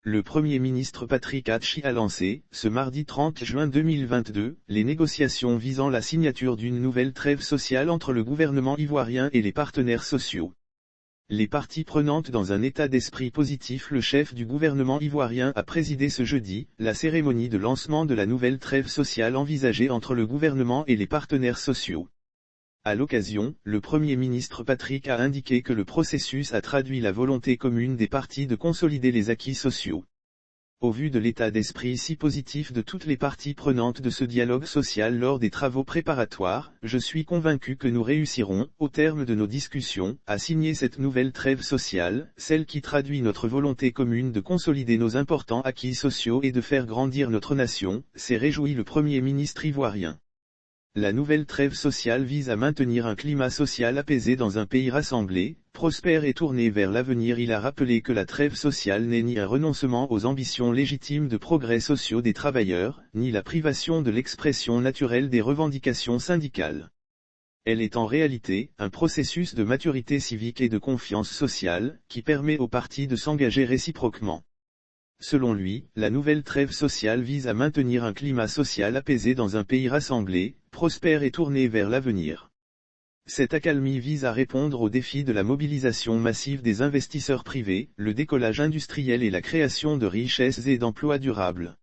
Le Premier ministre Patrick Hatchi a lancé, ce mardi 30 juin 2022, les négociations visant la signature d'une nouvelle trêve sociale entre le gouvernement ivoirien et les partenaires sociaux. Les parties prenantes dans un état d'esprit positif. Le chef du gouvernement ivoirien a présidé ce jeudi, la cérémonie de lancement de la nouvelle trêve sociale envisagée entre le gouvernement et les partenaires sociaux. À l'occasion, le Premier ministre Patrick a indiqué que le processus a traduit la volonté commune des parties de consolider les acquis sociaux. Au vu de l'état d'esprit si positif de toutes les parties prenantes de ce dialogue social lors des travaux préparatoires, je suis convaincu que nous réussirons, au terme de nos discussions, à signer cette nouvelle trêve sociale, celle qui traduit notre volonté commune de consolider nos importants acquis sociaux et de faire grandir notre nation, s'est réjoui le Premier ministre ivoirien. La nouvelle trêve sociale vise à maintenir un climat social apaisé dans un pays rassemblé, prospère et tourné vers l'avenir. Il a rappelé que la trêve sociale n'est ni un renoncement aux ambitions légitimes de progrès sociaux des travailleurs, ni la privation de l'expression naturelle des revendications syndicales. Elle est en réalité un processus de maturité civique et de confiance sociale, qui permet aux parties de s'engager réciproquement. Selon lui, la nouvelle trêve sociale vise à maintenir un climat social apaisé dans un pays rassemblé, prospère et tourné vers l'avenir. Cette accalmie vise à répondre aux défis de la mobilisation massive des investisseurs privés, le décollage industriel et la création de richesses et d'emplois durables.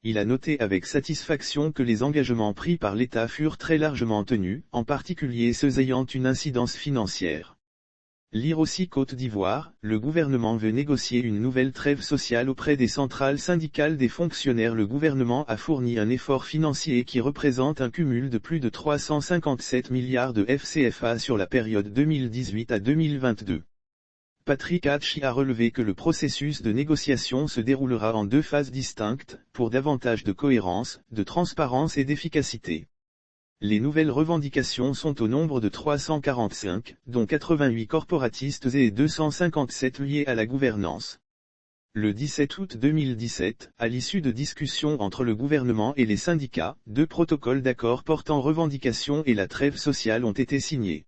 Il a noté avec satisfaction que les engagements pris par l'État furent très largement tenus, en particulier ceux ayant une incidence financière. Lire aussi Côte d'Ivoire, le gouvernement veut négocier une nouvelle trêve sociale auprès des centrales syndicales des fonctionnaires. Le gouvernement a fourni un effort financier qui représente un cumul de plus de 357 milliards de FCFA sur la période 2018 à 2022. Patrick Hatchi a relevé que le processus de négociation se déroulera en deux phases distinctes, pour davantage de cohérence, de transparence et d'efficacité. Les nouvelles revendications sont au nombre de 345, dont 88 corporatistes et 257 liées à la gouvernance. Le 17 août 2017, à l'issue de discussions entre le gouvernement et les syndicats, deux protocoles d'accord portant revendications et la trêve sociale ont été signés.